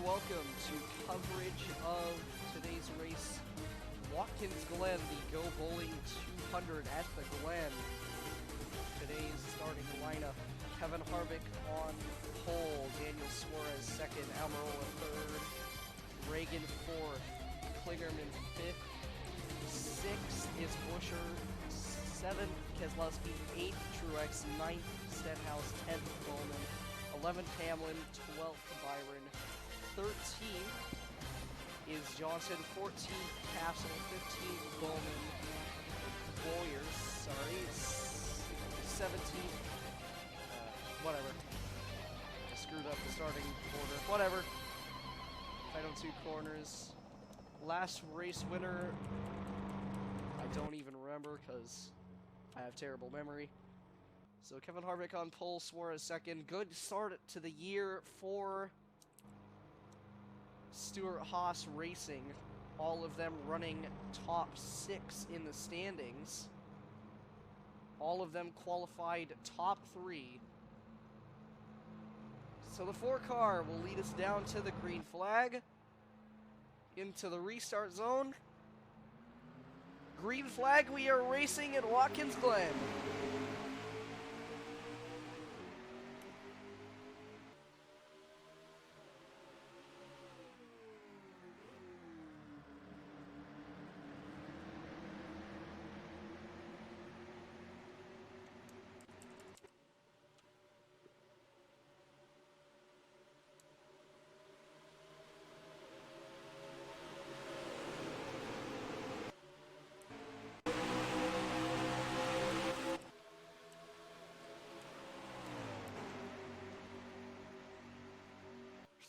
welcome to coverage of today's race. Watkins Glen, the Go Bowling 200 at the Glen. Today's starting lineup: Kevin Harvick on pole, Daniel Suarez second, Almirola third, Reagan fourth, Klingerman fifth, sixth is Buscher, seventh Keselowski, eighth Truex, ninth Stenhouse, 10th Bowman, 11th Hamlin, 12th Byron, 13th is Johnson, 14th Castle, 15th Bowman, Bowyer, 17th, whatever. I screwed up the starting order. Whatever. Final two corners. Last race winner, I don't even remember because I have terrible memory. So Kevin Harvick on pole, Suarez second. Good start to the year for Stewart-Haas Racing. All of them running top 6 in the standings. All of them qualified top 3. So the 4 car will lead us down to the green flag, into the restart zone. Green flag, we are racing at Watkins Glen.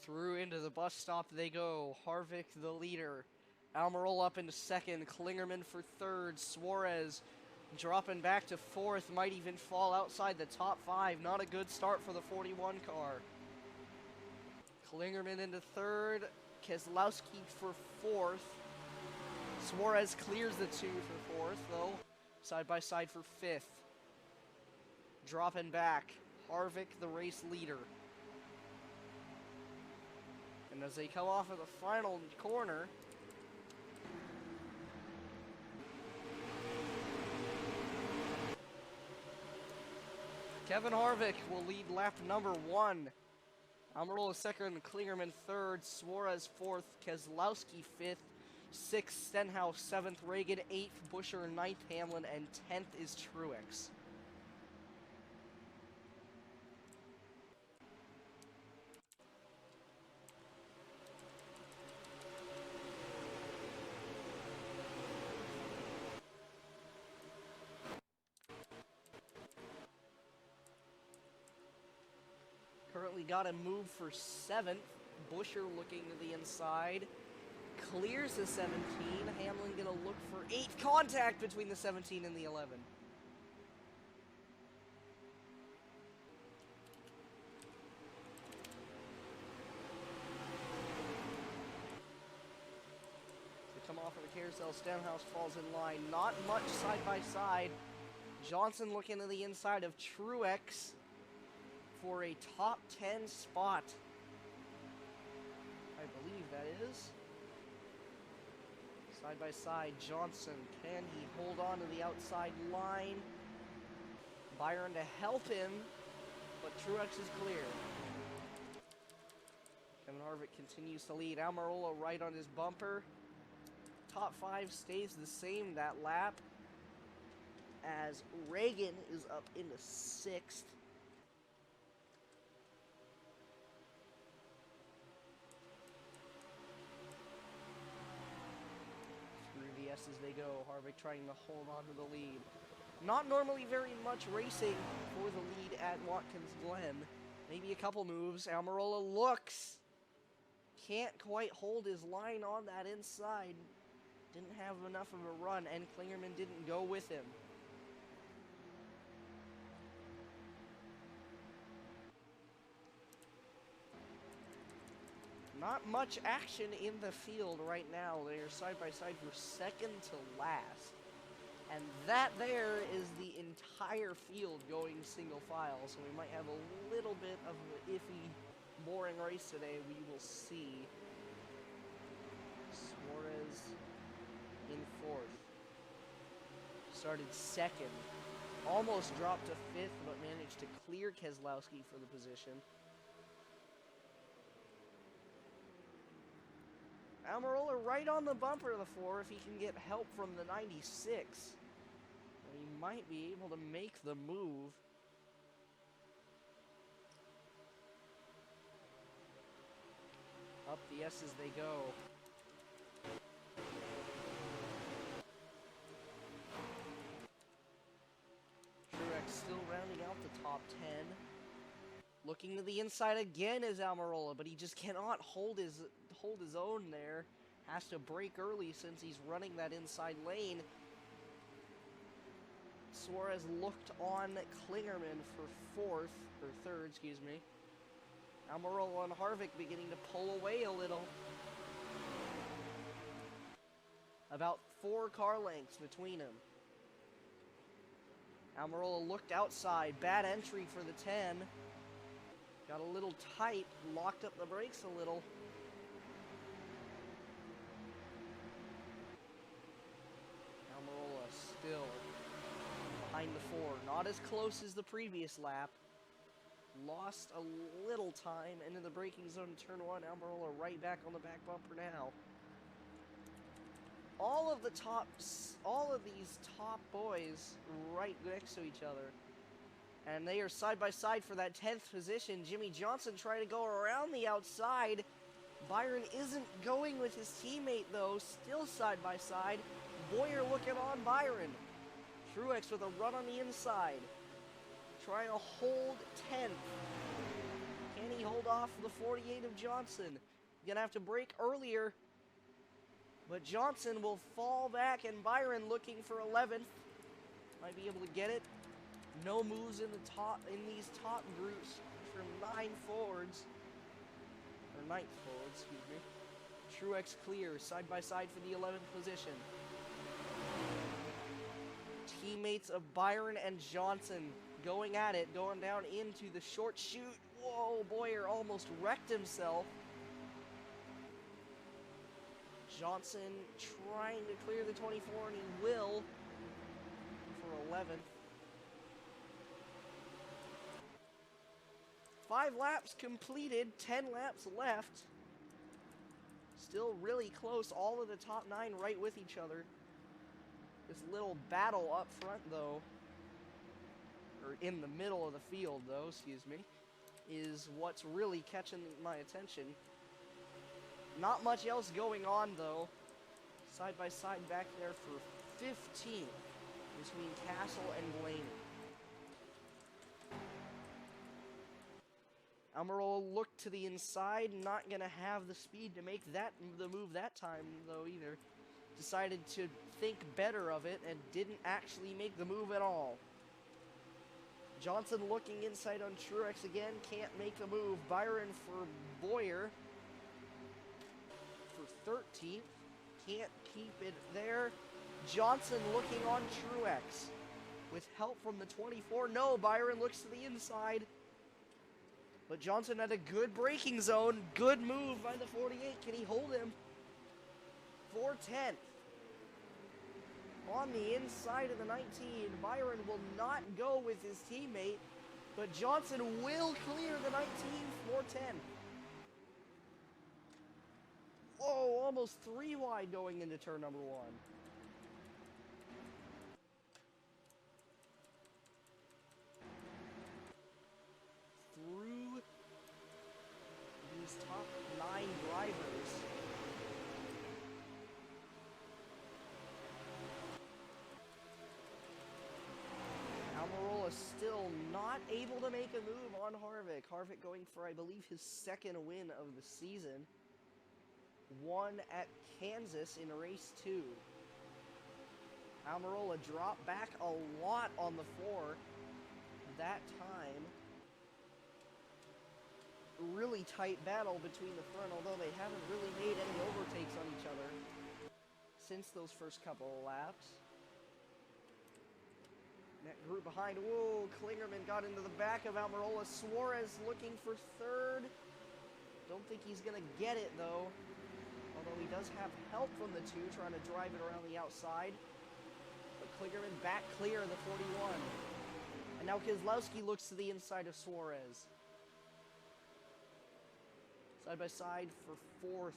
Through into the bus stop they go. Harvick the leader. Almirola up into second. Klingerman for third. Suarez dropping back to fourth. Might even fall outside the top 5. Not a good start for the 41 car. Klingerman into third. Keselowski for fourth. Suarez clears the 2 for fourth, though. Side by side for fifth. Dropping back. Harvick the race leader. And as they come off of the final corner, Kevin Harvick will lead lap number 1. Almirola second, Klingerman third, Suarez fourth, Keselowski fifth, 6th Stenhouse, 7th Reagan, 8th Buscher, 9th Hamlin, and 10th is Truex. Currently got a move for 7th. Buscher looking to the inside. Clears the 17. Hamlin gonna look for 8th. Contact between the 17 and the 11. They come off of the carousel. Stenhouse falls in line. Not much side by side. Johnson looking to the inside of Truex for a top 10 spot. I believe that is. Side by side, Johnson, can he hold on to the outside line? Byron to help him, but Truex is clear. Kevin Harvick continues to lead. Almirola right on his bumper. Top 5 stays the same that lap, as Reagan is up into 6th. Through the S as they go. Harvick trying to hold on to the lead. Not normally very much racing for the lead at Watkins Glen. Maybe a couple moves. Almirola looks. Can't quite hold his line on that inside. Didn't have enough of a run, and Klingerman didn't go with him. Not much action in the field right now. They are side by side for second to last. And that there is the entire field going single file, so we might have a little bit of an iffy boring race today, we will see. Suarez in 4th. Started 2nd. Almost dropped to 5th, but managed to clear Keselowski for the position. Almirola right on the bumper of the 4 if he can get help from the 96. He might be able to make the move. Up the S's they go. Truex still rounding out the top 10. Looking to the inside again is Almirola, but he just cannot hold his own there. Has to brake early since he's running that inside lane. Suarez looked on Klingerman for 4th, or 3rd, excuse me. Almirola and Harvick beginning to pull away a little. About 4 car lengths between them. Almirola looked outside. Bad entry for the 10. Got a little tight. Locked up the brakes a little. Almirola still behind the 4. Not as close as the previous lap. Lost a little time into the braking zone in turn 1. Almirola right back on the back bumper now. All of these top boys right next to each other. And they are side by side for that 10th position. Jimmie Johnson trying to go around the outside. Byron isn't going with his teammate though. Still side by side. Bowyer looking on Byron. Truex with a run on the inside. Trying to hold 10th. Can he hold off the 48 of Johnson? Gonna have to brake earlier. But Johnson will fall back, and Byron looking for 11th. Might be able to get it. No moves in these top groups from 9 forwards. Or 9th forward, excuse me. Truex clear, side by side for the 11th position. Teammates of Byron and Johnson going at it, going down into the short chute. Whoa, Bowyer almost wrecked himself. Johnson trying to clear the 24, and he will for 11th. 5 laps completed, 10 laps left. Still really close, all of the top 9 right with each other. This little battle up front, though, or in the middle of the field, though, excuse me, is what's really catching my attention. Not much else going on, though. Side by side back there for 15 between Castle and Blaney. Almirola looked to the inside, not going to have the speed to make the move that time, though, either. Decided to think better of it and didn't actually make the move at all. Johnson looking inside on Truex again, can't make the move. Byron for Bowyer for 13th, can't keep it there. Johnson looking on Truex with help from the 24. No, Byron looks to the inside. But Johnson had a good braking zone. Good move by the 48. Can he hold him? For 10th. On the inside of the 19. Byron will not go with his teammate. But Johnson will clear the 19 for 10. Whoa, almost 3 wide going into turn number 1. Through these top 9 drivers. Almirola still not able to make a move on Harvick. Harvick going for, I believe, his 2nd win of the season. Won at Kansas in race 2. Almirola dropped back a lot on the 4 that time. Really tight battle between the front, although they haven't really made any overtakes on each other since those first couple of laps. That group behind, whoa, Klingerman got into the back of Almirola. Suarez looking for 3rd. Don't think he's going to get it, though. Although he does have help from the two, trying to drive it around the outside. But Kligerman back clear of the 41. And now Keselowski looks to the inside of Suarez. Side by side for fourth.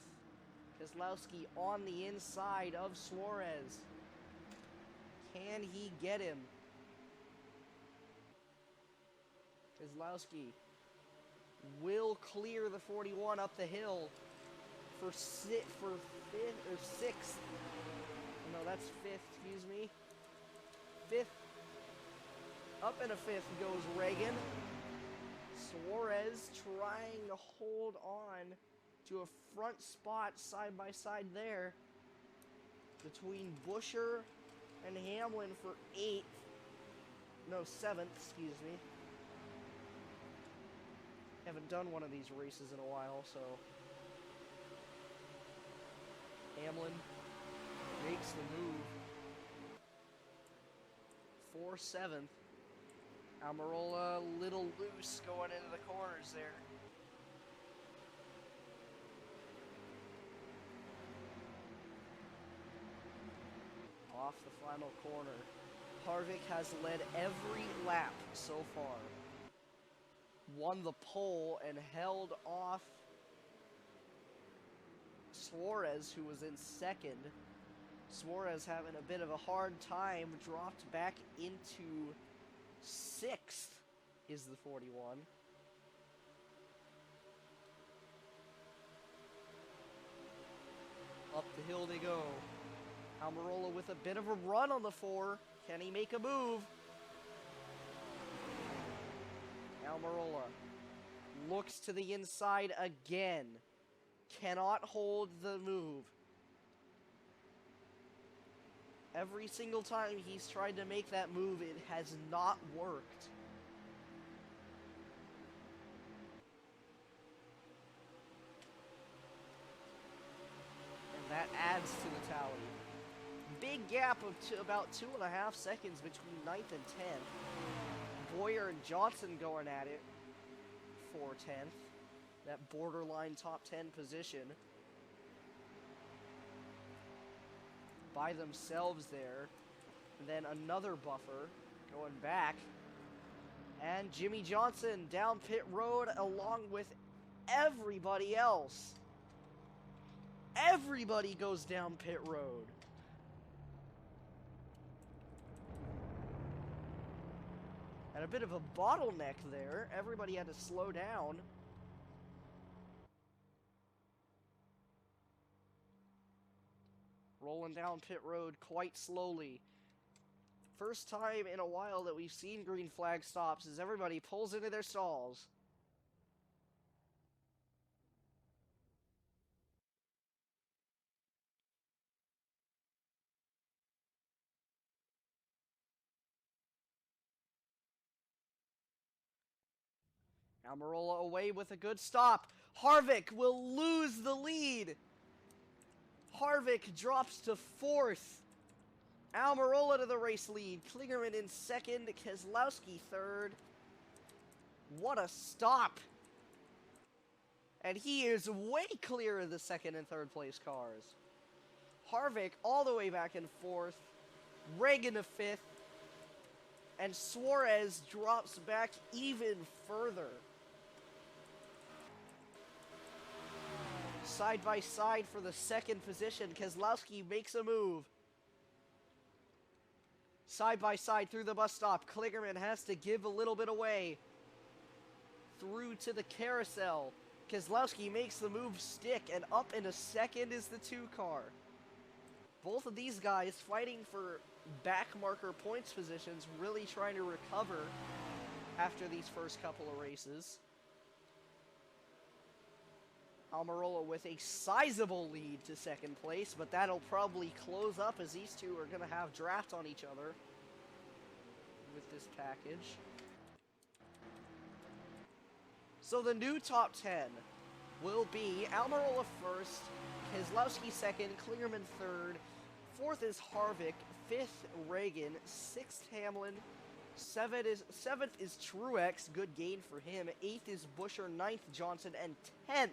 Keselowski on the inside of Suarez. Can he get him? Keselowski will clear the 41 up the hill for fifth or sixth. No, that's fifth, excuse me. Fifth. Up in a fifth goes Reagan. Suarez trying to hold on to a front spot side by side there between Buescher and Hamlin for 8th. No, 7th, excuse me. Haven't done one of these races in a while, so Hamlin makes the move for 7th. Almirola a little loose going into the corners there. Off the final corner. Harvick has led every lap so far. Won the pole and held off Suarez, who was in second. Suarez having a bit of a hard time, dropped back into 6th is the 41. Up the hill they go. Almirola with a bit of a run on the 4. Can he make a move? Almirola looks to the inside again. Cannot hold the move. Every single time he's tried to make that move, it has not worked. And that adds to the tally. Big gap of about 2.5 seconds between 9th and 10th. Bowyer and Johnson going at it for 10th. That borderline top 10 position. By themselves there. And then another buffer going back. And Jimmy Johnson down pit road along with everybody else. Everybody goes down pit road. And a bit of a bottleneck there. Everybody had to slow down. Rolling down pit road quite slowly. First time in a while that we've seen green flag stops as everybody pulls into their stalls. Almirola away with a good stop. Harvick will lose the lead. Harvick drops to 4th. Almirola to the race lead. Kligerman in 2nd. Keselowski 3rd. What a stop. And he is way clear of the 2nd and 3rd place cars. Harvick all the way back in 4th. Reagan to 5th. And Suarez drops back even further. Side by side for the 2nd position. Keselowski makes a move. Side by side through the bus stop. Kligerman has to give a little bit away. Through to the carousel. Keselowski makes the move stick, and up into 2nd is the 2 car. Both of these guys fighting for back marker points positions, really trying to recover after these first couple of races. Almirola with a sizable lead to 2nd place, but that'll probably close up as these two are going to have draft on each other with this package. So the new top 10 will be Almirola 1st, Keselowski 2nd, Kligerman 3rd, 4th is Harvick, 5th Reagan, 6th Hamlin, 7th is Truex, good gain for him, 8th is Buescher, 9th Johnson, and 10th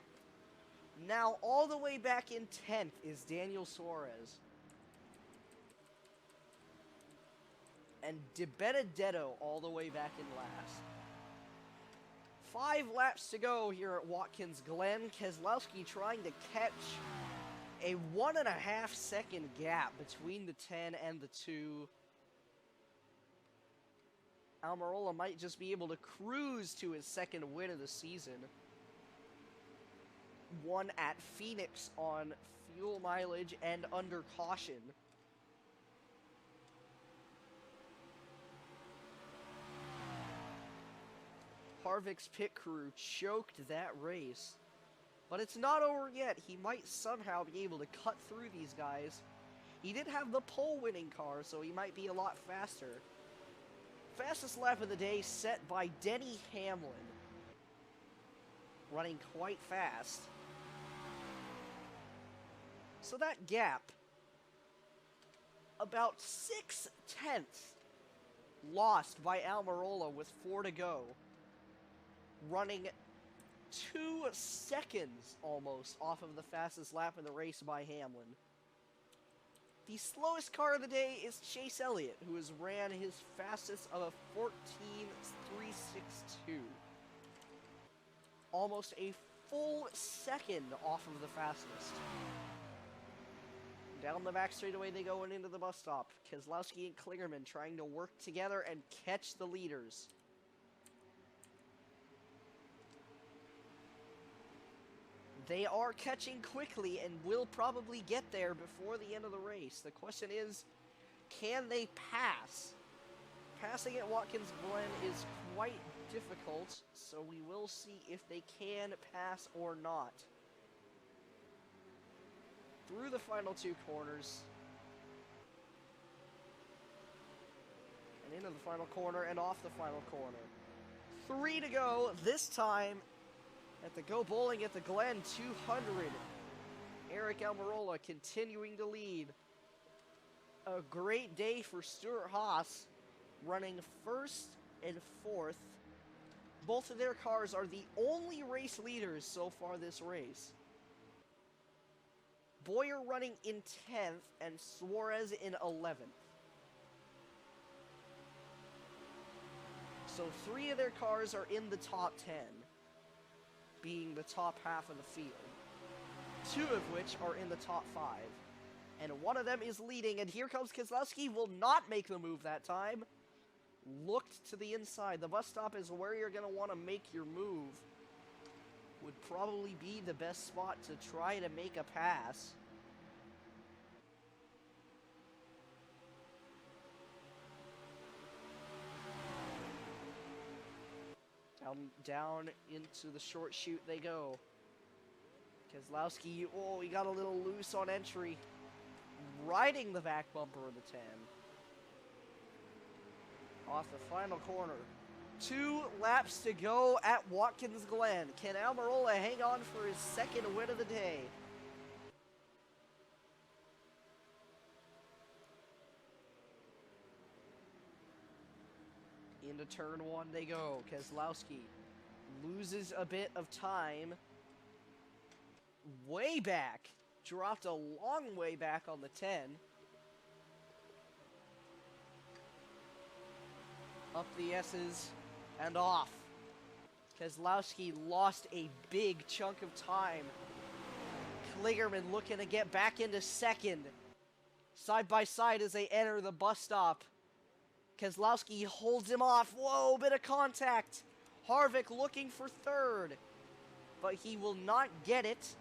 Now, all the way back in 10th is Daniel Suarez. And De Benedetto all the way back in last. 5 laps to go here at Watkins Glen. Keselowski trying to catch a 1.5 second gap between the 10 and the 2. Almirola might just be able to cruise to his second win of the season. Won at Phoenix on fuel mileage and under caution. Harvick's pit crew choked that race. But it's not over yet. He might somehow be able to cut through these guys. He did have the pole-winning car, so he might be a lot faster. Fastest lap of the day set by Denny Hamlin. Running quite fast. So that gap, about 6/10 lost by Almirola with 4 to go. Running 2 seconds almost off of the fastest lap in the race by Hamlin. The slowest car of the day is Chase Elliott, who has ran his fastest of a 14.362. Almost a full second off of the fastest. Down the back straightaway they go and into the bus stop. Keselowski and Kligerman trying to work together and catch the leaders. They are catching quickly and will probably get there before the end of the race. The question is, can they pass? Passing at Watkins Glen is quite difficult, so we will see if they can pass or not. Through the final 2 corners. And into the final corner and off the final corner. 3 to go, this time at the Go Bowling at the Glen 200. Aric Almirola continuing to lead. A great day for Stewart-Haas, running 1st and 4th. Both of their cars are the only race leaders so far this race. Bowyer running in 10th and Suarez in 11th. So 3 of their cars are in the top 10, being the top half of the field. 2 of which are in the top 5. And 1 of them is leading, and here comes Keselowski, will not make the move that time. Looked to the inside. The bus stop is where you're going to want to make your move. Would probably be the best spot to try to make a pass. Down into the short chute they go. Keselowski, oh, he got a little loose on entry. Riding the back bumper of the 10. Off the final corner. 2 laps to go at Watkins Glen. Can Almirola hang on for his second win of the day? Into turn 1 they go. Keselowski loses a bit of time. Way back. Dropped a long way back on the 10. Up the S's and off. Keselowski lost a big chunk of time. Kligerman looking to get back into second. Side by side as they enter the bus stop. Keselowski holds him off. Whoa, bit of contact. Harvick looking for third. But he will not get it.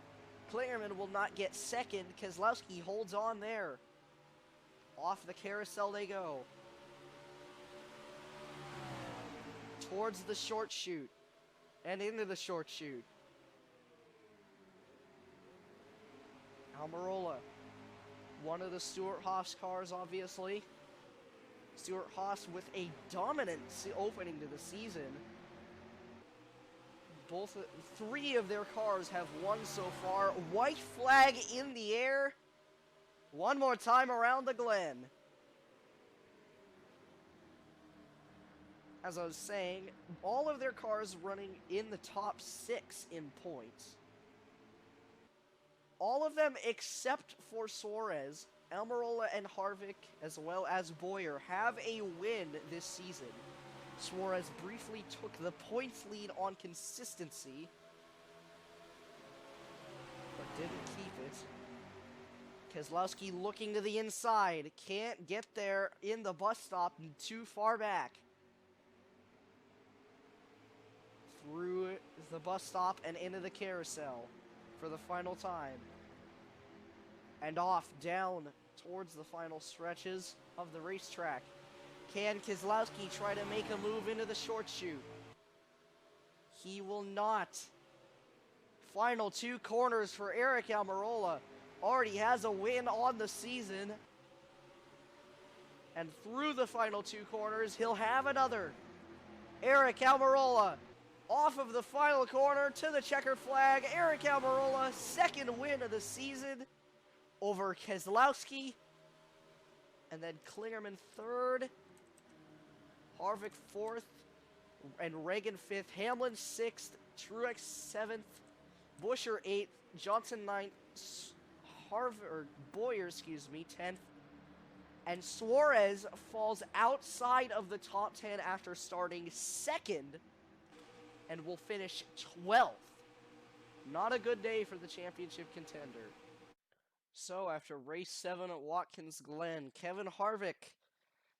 Kligerman will not get second. Keselowski holds on there. Off the carousel they go. Towards the short chute. And into the short chute. Almirola. One of the Stewart-Haas cars, obviously. Stewart-Haas with a dominant opening to the season. Three of their cars have won so far. White flag in the air. One more time around the Glen. As I was saying, all of their cars running in the top 6 in points. All of them except for Suarez, Almirola and Harvick, as well as Bowyer, have a win this season. Suarez briefly took the points lead on consistency, but didn't keep it. Keselowski looking to the inside. Can't get there in the bus stop. Too far back. Through the bus stop and into the carousel for the final time. And off, down towards the final stretches of the racetrack. Can Keselowski try to make a move into the short chute? He will not. Final 2 corners for Aric Almirola. Already has a win on the season. And through the final 2 corners, he'll have another. Aric Almirola off of the final corner to the checkered flag. Aric Almirola, second win of the season over Keselowski. And then Kligerman third. Harvick fourth. And Reagan fifth. Hamlin sixth. Truex seventh. Buescher eighth. Johnson ninth. Bowyer, 10th. And Suarez falls outside of the top 10 after starting second and will finish 12th. Not a good day for the championship contender. So after race 7 at Watkins Glen, Kevin Harvick,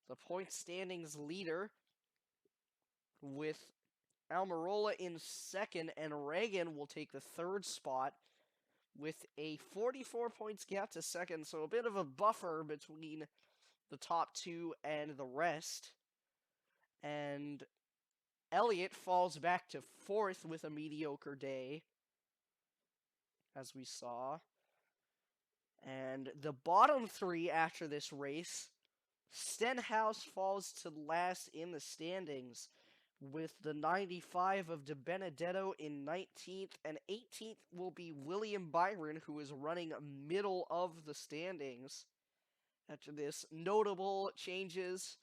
the point standings leader, with Almirola in second, and Reagan will take the third spot with a 44 points gap to second, so a bit of a buffer between the top 2 and the rest. And Elliott falls back to 4th with a mediocre day, as we saw. And the bottom 3 after this race, Stenhouse falls to last in the standings, with the 95 of De Benedetto in 19th, and 18th will be William Byron, who is running middle of the standings. After this, notable changes.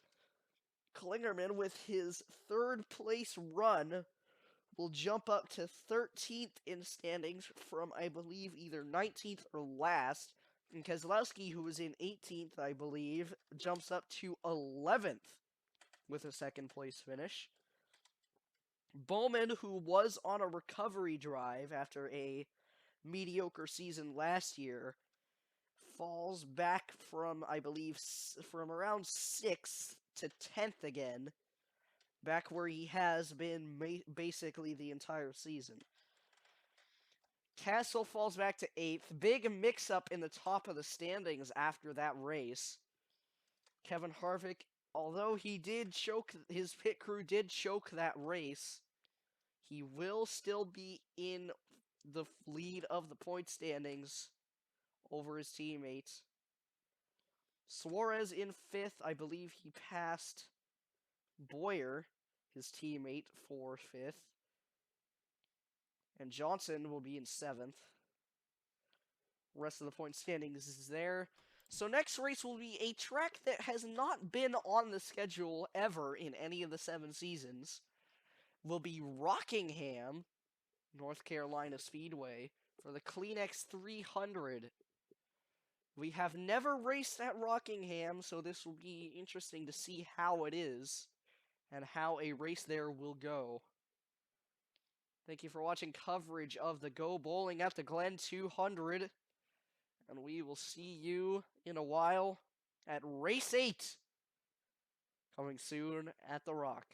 Kligerman, with his third place run, will jump up to 13th in standings from, I believe, either 19th or last. And Keselowski, who was in 18th, I believe, jumps up to 11th with a second place finish. Bowman, who was on a recovery drive after a mediocre season last year, falls back from, I believe, from around 6th to 10th again, back where he has been basically the entire season. Castle falls back to 8th. Big mix-up in the top of the standings after that race. Kevin Harvick, although he did choke, his pit crew did choke that race, he will still be in the lead of the point standings over his teammates. Suarez in 5th. I believe he passed Bowyer, his teammate, for 5th. And Johnson will be in 7th. Rest of the point standings is there. So next race will be a track that has not been on the schedule ever in any of the 7 seasons. Will be Rockingham, North Carolina Speedway, for the Kleenex 300. We have never raced at Rockingham, so this will be interesting to see how it is and how a race there will go. Thank you for watching coverage of the Go Bowling at the Glen 200, and we will see you in a while at race 8, coming soon at the Rock.